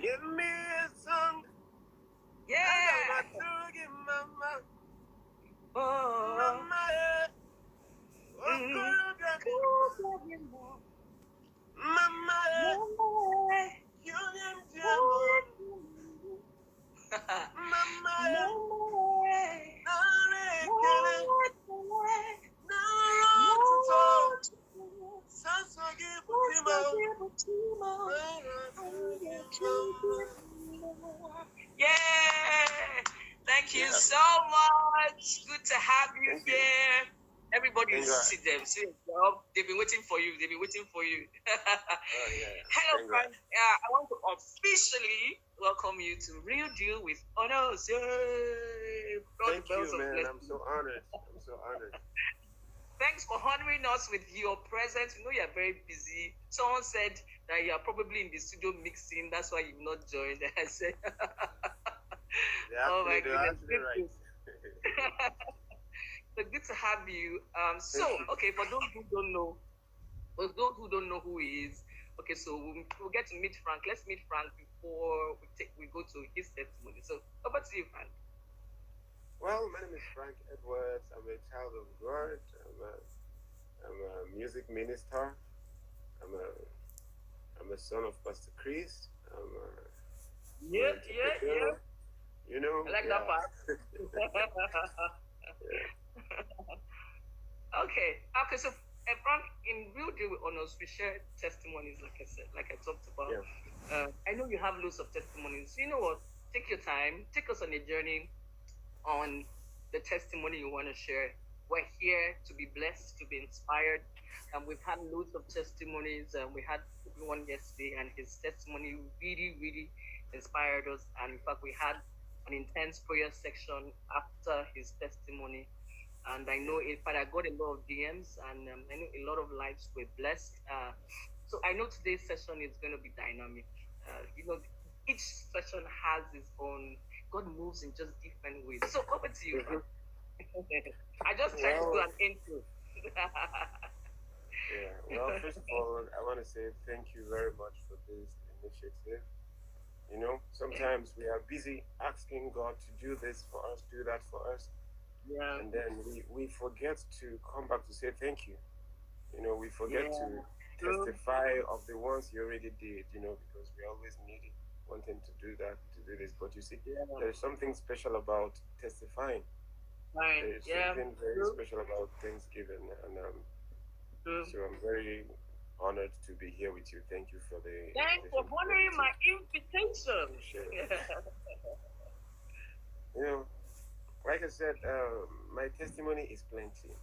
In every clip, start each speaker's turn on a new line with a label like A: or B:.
A: Give me a song.
B: Yeah.
A: I got to give mama.
B: Oh.
A: Mama. Mama. Union Diamond. Mama.
B: Yeah, thank you so much. Good to have you here. Everybody, see them. They've been waiting for you. Hello, Frank. I want to officially welcome you to Real Deal with Onos.
A: Thank you, man. I'm so honored.
B: Thanks for honoring us with your presence. We know you're very busy. Someone said that you're probably in the studio mixing. That's why you've not joined. I said,
A: oh my goodness. Right.
B: So good to have you. Okay, for those who don't know who he is, okay, so we'll get to meet Frank. Let's meet Frank before we go to his testimony. So over to you, Frank.
A: Well, my name is Frank Edwards. I'm a child of God. I'm a music minister. I'm a son of Pastor Chris.
B: Yeah.
A: You know,
B: I like that part. Okay. So Frank, in Real Deal with Onos, we share testimonies, like I said, like I talked about.
A: Yeah.
B: I know you have loads of testimonies. You know what? Take your time. Take us on a journey on the testimony you want to share. We're here to be blessed, to be inspired. And we've had loads of testimonies. We had one yesterday, and his testimony really, really inspired us. And in fact, we had an intense prayer section after his testimony. And I know, in fact, I got a lot of DMs, and I know a lot of lives were blessed. So I know today's session is going to be dynamic. Each session has its own. God moves in just different ways. So over to you, Frank. I just tried to do an intro.
A: Yeah. Well, first of all, I want to say thank you very much for this initiative. You know, sometimes we are busy asking God to do this for us, do that for us.
B: Yeah.
A: And then we forget to come back to say thank you. You know, we forget to testify of the ones you already did, because we always need wanting to do this. But you see, there's something special about testifying. There's something very special about Thanksgiving. And so I'm very honored to be here with you. Thank you for the
B: Thanks for honoring my invitation.
A: Sure. Like I said, my testimony is plenty.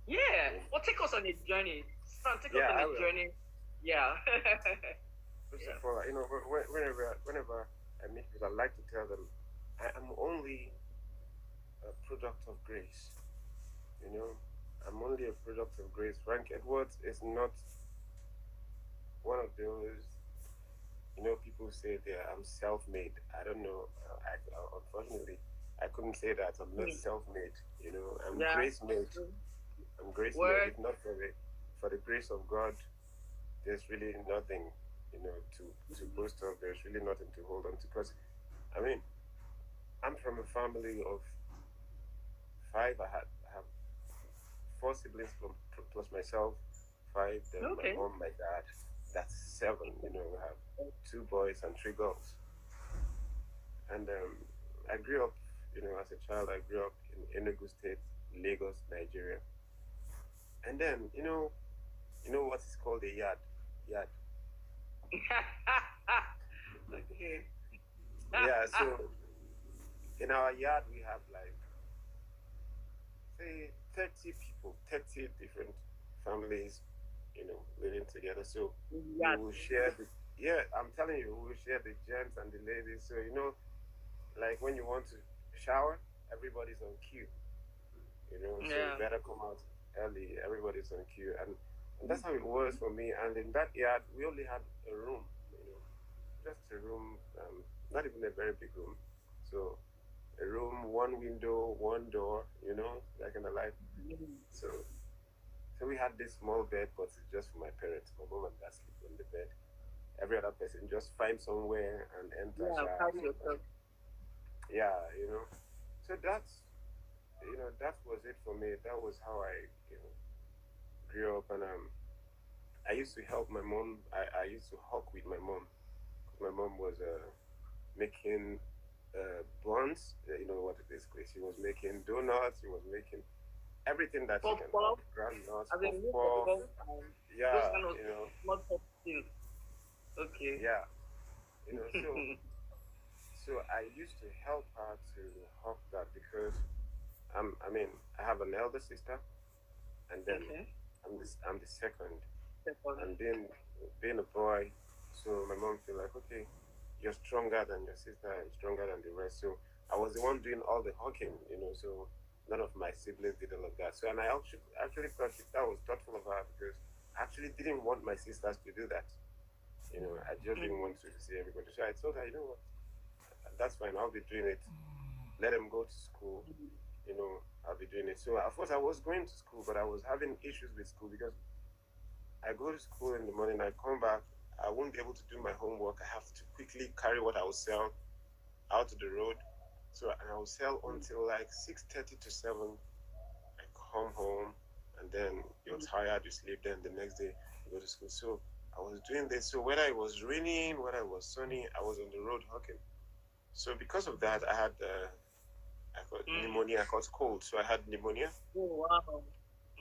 B: Yeah. Well, take us on a journey. Take us on a journey. Yeah.
A: First of all, whenever I meet people, I like to tell them I am only a product of grace. I'm only a product of grace. Frank Edwards is not one of those, people say I'm self-made. I don't know. Unfortunately, I couldn't say that. I'm not self-made. I'm grace-made. I'm grace-made. If not for the grace of God, there's really nothing, to boast of. There's really nothing to hold on to. Because, I'm from a family of 5. I have 4 siblings plus myself, 5. Then my mom, my dad. That's 7. We have 2 boys and 3 girls. And I grew up, as a child. I grew up in Enugu State, Lagos, Nigeria. And then, you know what is called a yard.
B: Okay.
A: Yeah, so in our yard we have like, say, 30 people, 30 different families, living together. So we will share I'm telling you, we will share the gents and the ladies. So, like when you want to shower, everybody's on queue. So you better come out early. Everybody's on queue. And that's how it was for me. And in that yard, we only had a room, just a room, not even a very big room. So a room, 1 window, 1 door, that kind of life. So we had this small bed, but it's just for my parents. My mom and dad sleep on the bed. every other person. Just find somewhere and enter.
B: Yeah, carry yourself.
A: Yeah, So that was it for me. That was how I, grew up, and I used to help my mom. I used to hawk with my mom. My mom was making buns. You know what it is? She was making donuts. She was making everything that you
B: Puff
A: can
B: puff.
A: hawk. Ground nuts,
B: As
A: puff
B: in most of
A: puff.
B: them, those
A: Yeah,
B: kind of not puff things. Okay.
A: yeah. So I used to help her to hawk that because I mean, I have an elder sister, and then
B: Okay.
A: I'm the second,
B: Second.
A: and being a boy, so my mom feel like, okay, you're stronger than your sister and stronger than the rest. So I was the one doing all the hawking, So none of my siblings did all of that. So and I actually thought that was thoughtful of her because I actually didn't want my sisters to do that. I just didn't want to see everybody. So I told her, what, that's fine. I'll be doing it. Let them go to school. I'll be doing it. So of course I was going to school, but I was having issues with school because I go to school in the morning, I come back, I won't be able to do my homework. I have to quickly carry what I will sell out to the road. So and I will sell until like 6:30 to 7. I come home and then you're tired, you sleep, then the next day you go to school. So I was doing this. So whether it was raining, whether it was sunny, I was on the road hawking. So because of that, I had I got pneumonia. I got cold, so I had pneumonia.
B: Oh wow.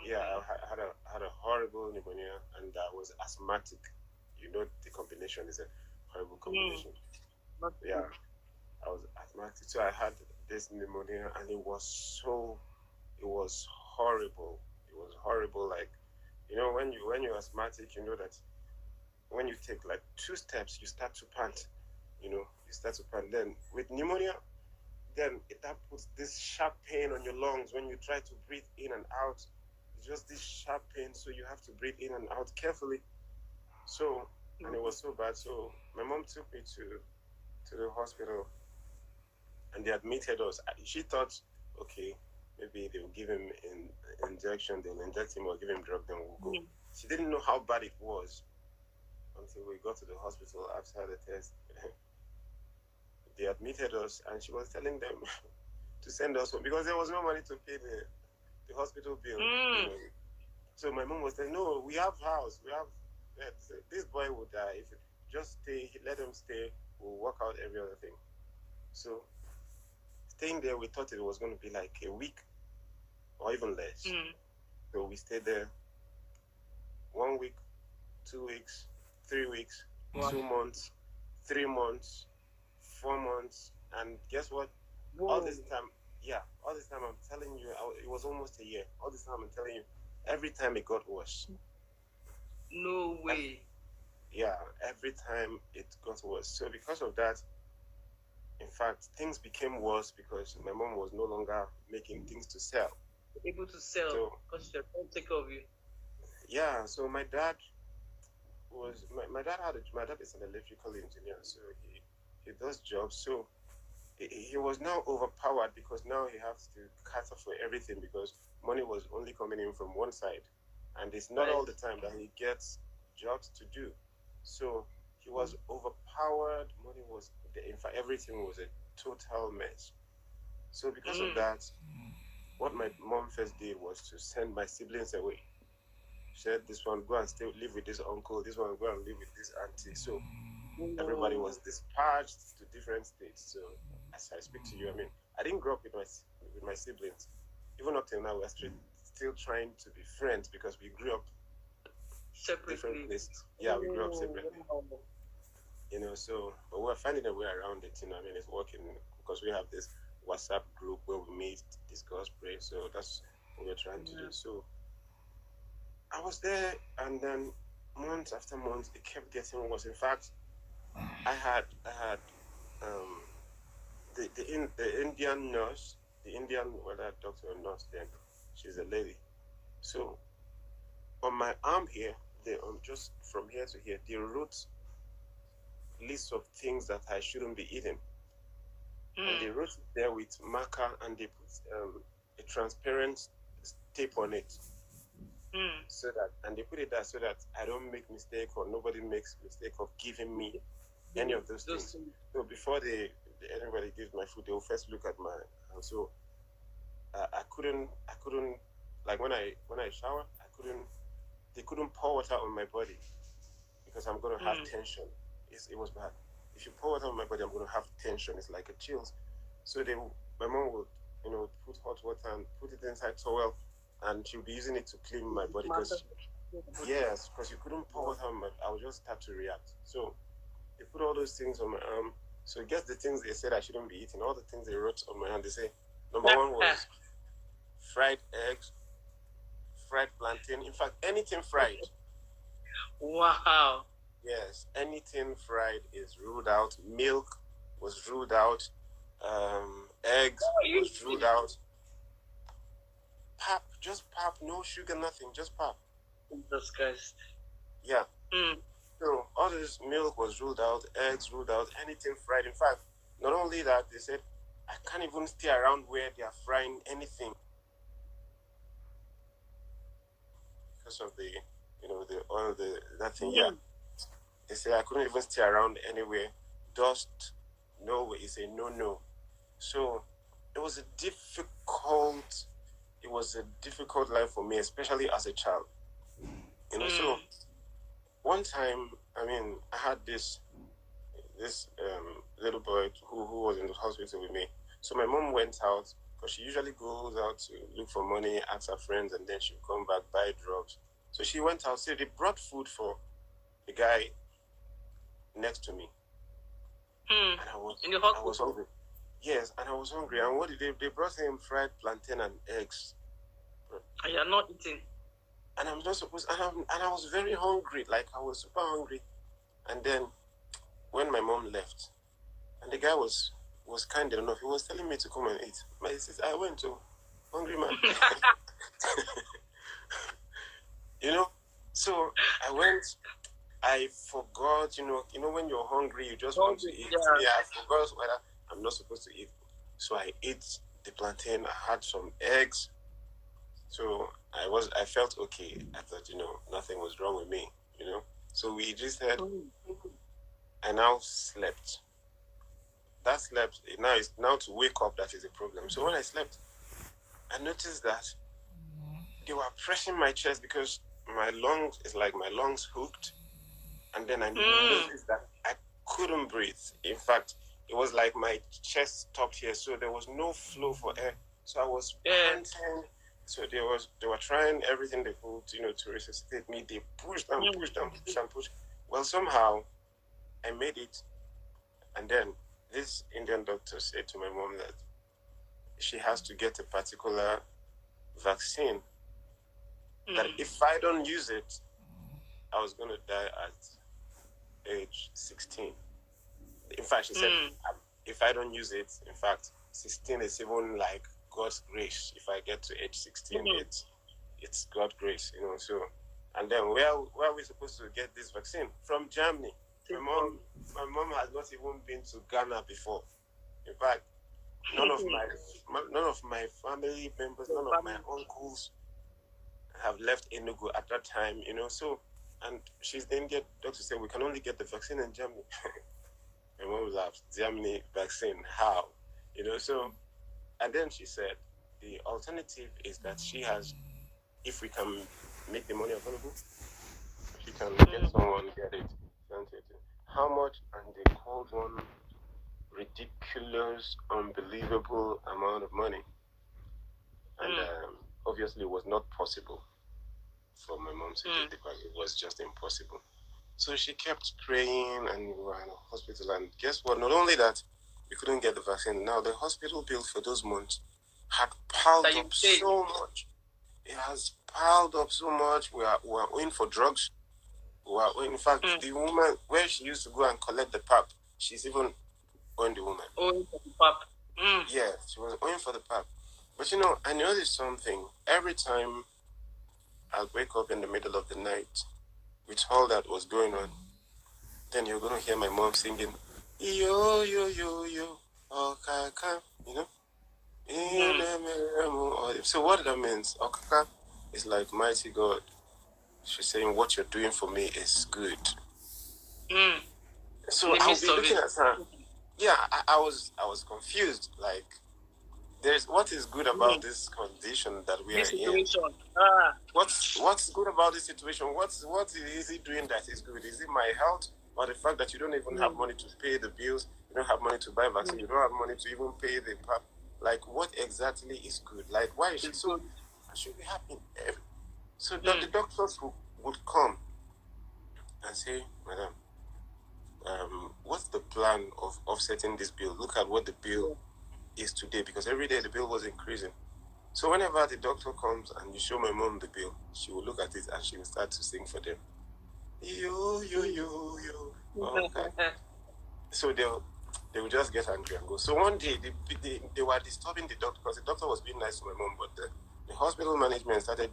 A: Yeah, I had a horrible pneumonia, and I was asthmatic. The combination is a horrible combination. Yeah, I was asthmatic, so I had this pneumonia, and it was horrible. It was horrible. Like, when you're asthmatic, you know that when you take like 2 steps, you start to pant. You start to pant. Then with pneumonia, then that puts this sharp pain on your lungs when you try to breathe in and out. It's just this sharp pain, so you have to breathe in and out carefully. So, and it was so bad. So my mom took me to the hospital, and they admitted us. She thought, okay, maybe they will give him an injection, they'll inject him or give him drug, then we'll go. She didn't know how bad it was until we got to the hospital after the test. They admitted us, and she was telling them to send us home because there was no money to pay the hospital bill. So my mom was saying, no, we have house, we have bed. This boy will die. If you just stay, let him stay, we'll work out every other thing. So staying there, we thought it was going to be like a week or even less. So we stayed there 1 week, 2 weeks, 3 weeks, 2 months, 3 months, 4 months, and guess what? All this time I'm telling you, it was almost a year. All this time I'm telling you, every time it got worse.
B: No way.
A: Every time it got worse. So because of that, in fact, things became worse because my mom was no longer making things to sell.
B: Able to sell because she can't take care of you.
A: Yeah, so my dad was my dad is an electrical engineer, so he does jobs. So he was now overpowered because now he has to cater for everything because money was only coming in from one side, and it's not all the time that he gets jobs to do. So he was overpowered. Money was, in fact, everything was a total mess. So because of that, what my mom first did was to send my siblings away. She said, this one go and live with this uncle, this one go and live with this auntie. So everybody was dispatched to different states. So as I speak to you, I mean, I didn't grow up with my siblings. Even up till now, we're still trying to be friends because we grew up
B: separately.
A: Different places. Yeah, we grew up separately. So but we're finding a way around it. I mean, it's working because we have this WhatsApp group where we meet, discuss, pray. So that's what we're trying to do. So I was there, and then months after months, it kept getting worse. In fact, I had the Indian nurse, whether doctor or nurse, then she's a lady. So on my arm here, they just from here to here, they wrote lists of things that I shouldn't be eating, and they wrote it there with marker, and they put a transparent tape on it. so that, and they put it there so that I don't make mistake or nobody makes mistake of giving me any of those things. So before anybody gives my food, they will first look at my, and so I couldn't, like when I shower, they couldn't pour water on my body because I'm gonna have tension. It was bad. If you pour water on my body, I'm gonna have tension. It's like a chills. So my mom would, put hot water and put it inside towel, and she'll be using it to clean my body because you couldn't pour water on my. I would just start to react. So they put all those things on my arm. So guess the things they said I shouldn't be eating. All the things they wrote on my hand. They say number one was fried eggs, fried plantain. In fact, anything fried.
B: Wow.
A: Yes, anything fried is ruled out. Milk was ruled out. Eggs was ruled out. Pap, just pap, no sugar, nothing, just pap.
B: Jesus Christ.
A: Yeah. So all this milk was ruled out, eggs ruled out, anything fried. In fact, not only that, they said I can't even stay around where they are frying anything because of the oil, that thing. Yeah. They said I couldn't even stay around anywhere. Dust, no, it's a no. So it was a difficult life for me, especially as a child. So one time, I had this little boy who was in the hospital with me. So my mom went out because she usually goes out to look for money, ask her friends, and then she'll come back, buy drugs. So she went out. So they brought food for the guy next to me. And I was hungry. Yes, and I was hungry. And what did they brought him fried plantain and eggs.
B: And you're not eating.
A: And I'm not supposed. And I was very hungry. Like I was super hungry. And then when my mom left, and the guy was kind enough, he was telling me to come and eat. I went to hungry man. So I went. I forgot, when you're hungry, you just want to eat. Yeah, I forgot whether I'm not supposed to eat. So I ate the plantain. I had some eggs. So I felt okay. I thought, nothing was wrong with me, So we just had, I now slept. That slept, now to wake up, that is a problem. So when I slept, I noticed that they were pressing my chest because my lungs hooked. And then I noticed that I couldn't breathe. In fact, it was like my chest stopped here, so there was no flow for air. So I was panting. So they were trying everything they could, to resuscitate me. They pushed and pushed and pushed and pushed. Well, somehow I made it. And then this Indian doctor said to my mom that she has to get a particular vaccine. That if I don't use it, I was going to die at age 16. In fact, she said, if I don't use it, in fact, 16 is even like God's grace. If I get to age 16, it's God's grace, So, and then where are we supposed to get this vaccine? From Germany. My mom has not even been to Ghana before. In fact, none of my family members, none of my uncles have left Enugu at that time, So, and she's the Indian doctor said we can only get the vaccine in Germany. My mom laughed. Germany vaccine, how? So, and then she said the alternative is that she has, if we can make the money available, she can get someone get it. How much? And they called one ridiculous, unbelievable amount of money. And obviously it was not possible for my mom to get it because it was just impossible. So she kept praying and we were in a hospital. And guess what? Not only that, we couldn't get the vaccine. Now the hospital bill for those months had piled up so much. It has piled up so much. We are owing for drugs. In fact, the woman where she used to go and collect the pap, she's even owing the woman.
B: Owing for the pap.
A: Yeah, she was owing for the pap. But I noticed something. Every time I'll wake up in the middle of the night with all that was going on, then you're going to hear my mom singing, yo, yo, yo, yo, okaka, So what that means, okaka, it's like, mighty God, she's saying, what you're doing for me is good. So I'll be looking at her. Yeah, I was confused. Like, there's what is good about this condition that we are in? What's good about this situation? What is he doing that is good? Is it my health, or the fact that you don't even have money to pay the bills? You don't have money to buy vaccine. You don't have money to even pay the pap. Like, what exactly is good? Like, why is she so? I should be happy. So the doctors would come and say, Madam, what's the plan of offsetting this bill? Look at what the bill is today, because every day the bill was increasing. So whenever the doctor comes and you show my mom the bill, she will look at it and she will start to sing for them. You. Okay. So they will just get angry and go. So one day they were disturbing the doctor, because the doctor was being nice to my mom, but the hospital management started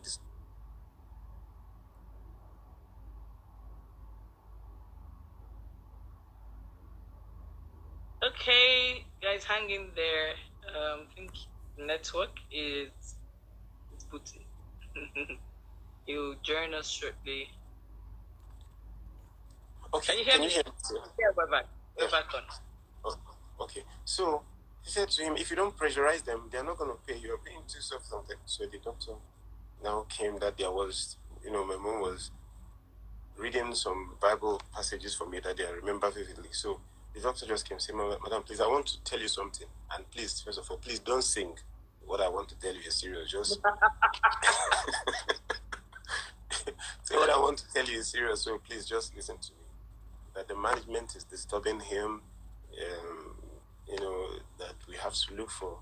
B: Okay, guys, hang in there. I think network is booting. He'll join us shortly.
A: Okay,
B: can you hear
A: me?
B: Yeah, we're back. We're back on.
A: Oh, okay. So he said to him, if you don't pressurize them, they're not going to pay. You're paying too soft something. So the doctor now came that there was, my mom was reading some Bible passages for me that day. I remember vividly. So the doctor just came and said, Madam, please, I want to tell you something. And please, first of all, please don't sing. What I want to tell you is serious. Just say what I want to tell you is serious. So please just listen to me. That the management is disturbing him. That we have to look for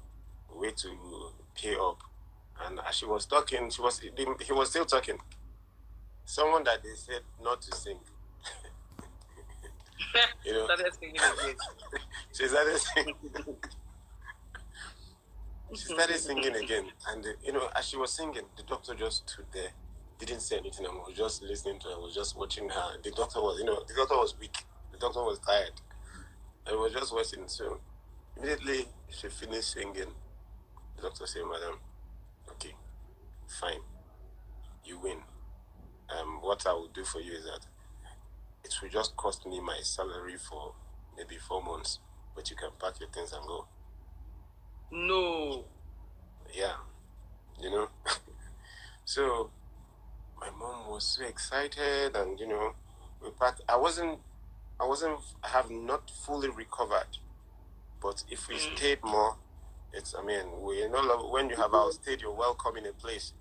A: a way to pay up. And as she was talking, he was still talking. Someone that they said not to sing. Started singing again. She started singing. She started singing again, and as she was singing, the doctor just stood there, didn't say anything, and was just listening to her. Was just watching her. The doctor was weak. The doctor was tired. I was just watching. So immediately she finished singing, the doctor said, Madam, okay, fine, you win. What I will do for you is that it will just cost me my salary for maybe 4 months, but you can pack your things and go. No. Yeah. So my mom was so excited, and we packed. I have not fully recovered, but if we stayed more, when you have outstayed your welcome in a place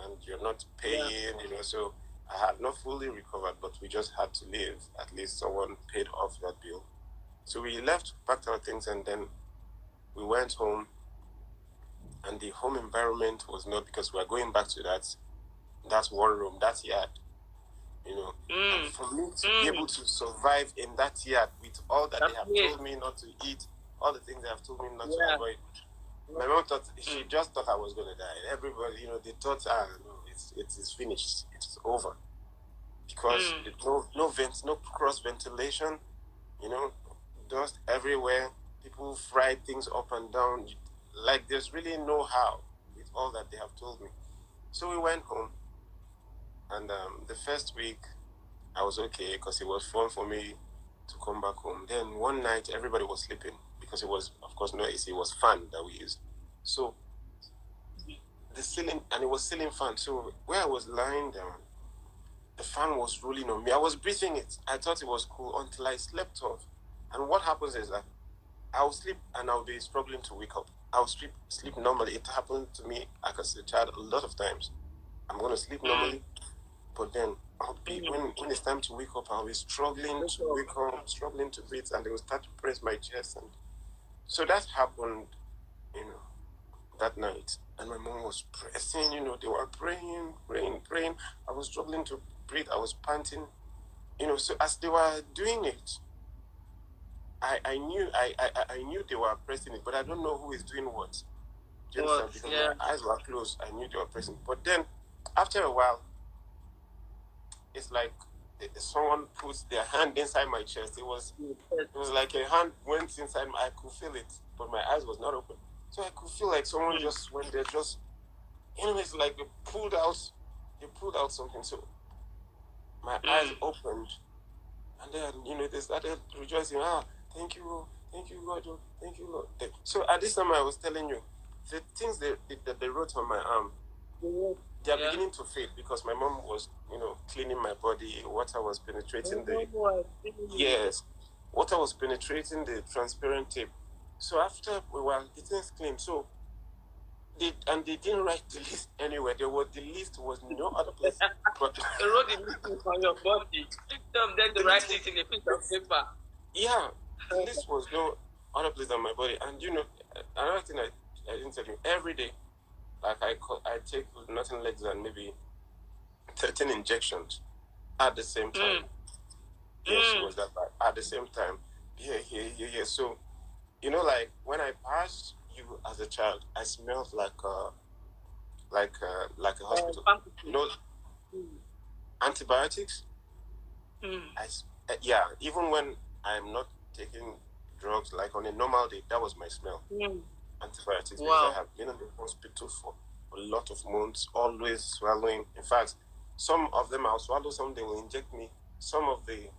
A: and you're not paying, so I had not fully recovered, but we just had to leave. At least someone paid off that bill. So we left, packed our things, and then we went home. And the home environment was not, because we are going back to that one room, that yard. And for me to be able to survive in that yard with all that they have told me not to eat, all the things they have told me not to avoid. My mom thought, she just thought I was going to die. Everybody, they thought, no, it is finished. It's over. Because no cross ventilation, dust everywhere. People fry things up and down. Like, there's really no how with all that they have told me. So we went home, and the first week I was okay, because it was fun for me to come back home. Then one night everybody was sleeping, because it was, of course, no AC, it was fan that we used. So the ceiling, and it was ceiling fan. So where I was lying down, the fan was rolling on me. I was breathing it. I thought it was cool until I slept off. And what happens is that I'll sleep and I'll be struggling to wake up. I'll sleep normally. It happened to me as a child a lot of times. I'm going to sleep normally, but then I'll be, when it's time to wake up, I'll be struggling to wake up, struggling to breathe, and they will start to press my chest. And so that happened, that night. And my mom was pressing, they were praying. I was struggling to breathe. I was panting, so as they were doing it, I knew they were pressing it, but I don't know who is doing what. Do you understand? Because my eyes were closed. I knew they were pressing. But then, after a while, it's like someone puts their hand inside my chest. It was like a hand went inside. I could feel it, but my eyes was not open. So I could feel like someone just went there, it's like they pulled out they pulled out something. So my eyes opened, and then they started rejoicing. Thank you, God, thank you, Lord. So at this time I was telling you, the things that they wrote on my arm, they are beginning to fade because my mom was, cleaning my body. Water was penetrating yes, water was penetrating the transparent tape. So after we were getting clean, so they didn't write the list anywhere. The list was no other place but
B: they wrote the list on your body. Tell them to write it in a piece of paper.
A: Yeah, the list was no other place than my body. And another thing I didn't tell you, every day, like I take nothing less than maybe 13 injections at the same time. Yes, it was that bad. At the same time. Yeah. So, like when I passed you as a child, I smelled like a hospital. Antibiotics. Yeah, even when I'm not taking drugs, like on a normal day, that was my smell. Antibiotics. Wow. Because I have been in the hospital for a lot of months, always swallowing. In fact, some of them I'll swallow, some they will inject me. Some of the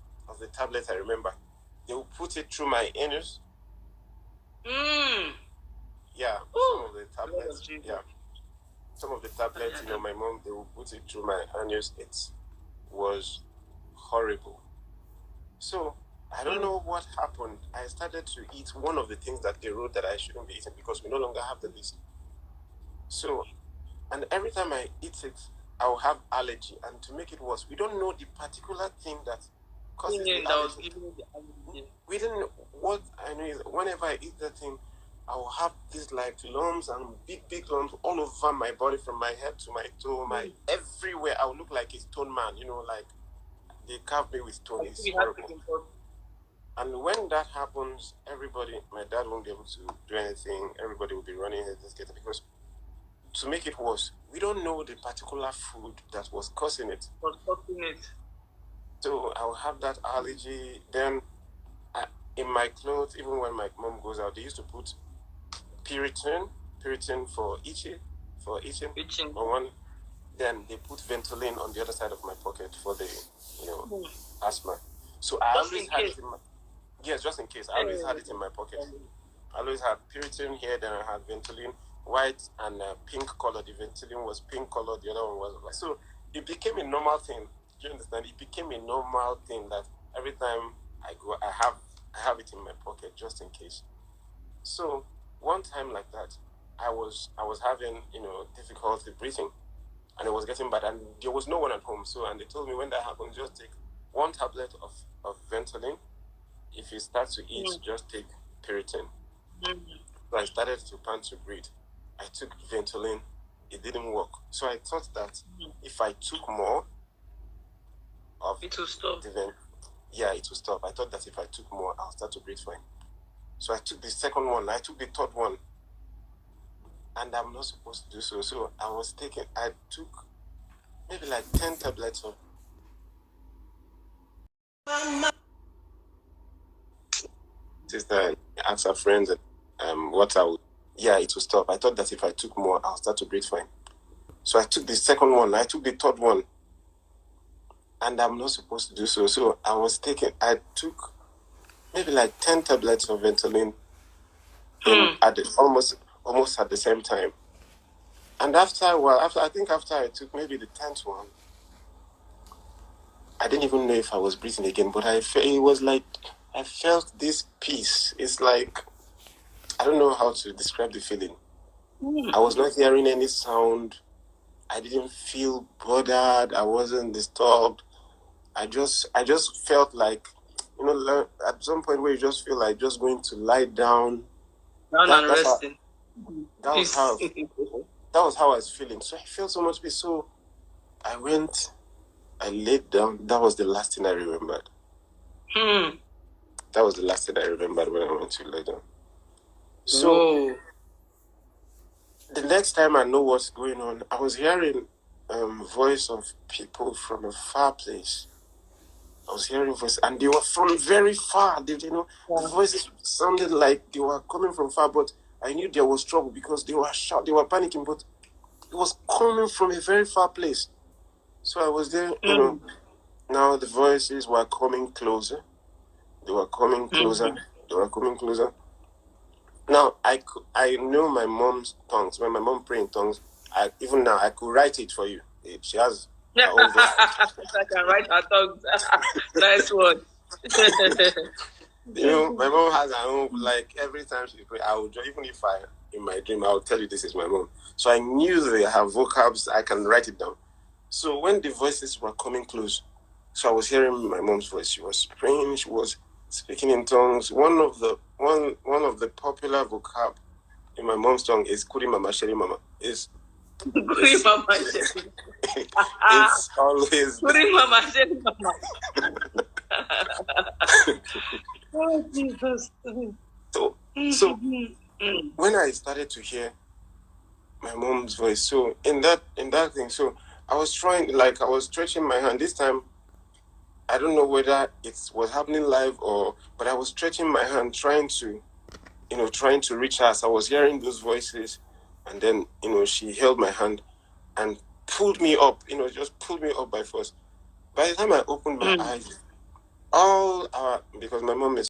A: tablets I remember, they will put it through my anus. Yeah, some of the tablets. Yeah, some of the tablets. My mom, they will put it through my anus. It was horrible. So I don't know what happened. I started to eat one of the things that they wrote that I shouldn't be eating because we no longer have the list. So, and every time I eat it, I'll have allergy. And to make it worse, we don't know the particular thing that causes the allergy. We didn't know. What I know is whenever I eat that thing, I'll have these like lumps and big lumps all over my body, from my head to my toe, everywhere. I'll look like a stone man, like they carved me with stone. It's horrible. And when that happens, everybody, my dad won't be able to do anything. Everybody will be running his skater because, to make it worse, we don't know the particular food that was causing it. So I'll have that allergy. Then in my clothes, even when my mom goes out, they used to put Piriton for itching, on one. Then they put Ventolin on the other side of my pocket for the, asthma. So I always had it in my, yes, just in case. I always had it in my pocket. I always had Piriton here, then I had Ventolin, white and pink color. The Ventolin was pink color, the other one was white. So it became a normal thing. Do you understand? It became a normal thing that every time I go, I have it in my pocket just in case. So one time like that, I was having difficulty breathing, and it was getting bad, and there was no one at home. So, and they told me when that happens, just take one tablet of Ventolin. If you start to eat, just take Piriton. So I started to pant to breathe. I took Ventolin. It didn't work. So I thought that if I took more of
B: it will stop.
A: It will stop. I thought that if I took more, I'll start to breathe fine. So I took the second one. I took the third one. And I'm not supposed to do so. So I took maybe like 10 tablets of sister. I asked her friends what I would. Yeah, it will stop. I thought that if I took more, I'll start to breathe fine. So I took the second one. I took the third one. And I'm not supposed to do so. So I took maybe like 10 tablets of Ventolin almost at the same time. And after I took maybe the 10th one, I didn't even know if I was breathing again, but it was like I felt this peace. It's like, I don't know how to describe the feeling. I was not hearing any sound. I didn't feel bothered. I wasn't disturbed. I just felt like, at some point where you just feel like just going to lie down.
B: And resting.
A: That was how I was feeling. So I felt so much peace. So I laid down. That was the last thing I remembered. That was the last thing I remembered when I went to lay down. So the next time I know what's going on, I was hearing voice of people from a far place. I was hearing voices, and they were from very far. The voices sounded like they were coming from far, but I knew there was trouble because they were panicking, but it was coming from a very far place. So I was there, you know. Now the voices were coming closer. They were coming closer. They were coming closer. Now I know my mom's tongues. When my mom pray in tongues, even now I could write it for you. She has her own voice.
B: I can write her tongues. Nice one.
A: You know, my mom has her own. Like every time she pray, I would even if I in my dream, I will tell you this is my mom. So I knew her vocabs. I can write it down. So when the voices were coming close, so I was hearing my mom's voice. She was praying. She was speaking in tongues. One of the popular vocab in my mom's tongue is "Kuri Mama Sheri Mama." Kuri
B: Mama Sheri.
A: It's always
B: Kuri Mama Sheri Mama. Oh Jesus.
A: So when I started to hear my mom's voice, so in that thing, so I was trying, like I was stretching my hand. This time, I don't know whether it was happening live but I was stretching my hand, trying to reach her. So I was hearing those voices, and then, she held my hand and pulled me up, just pulled me up by force. By the time I opened my eyes, because my mom is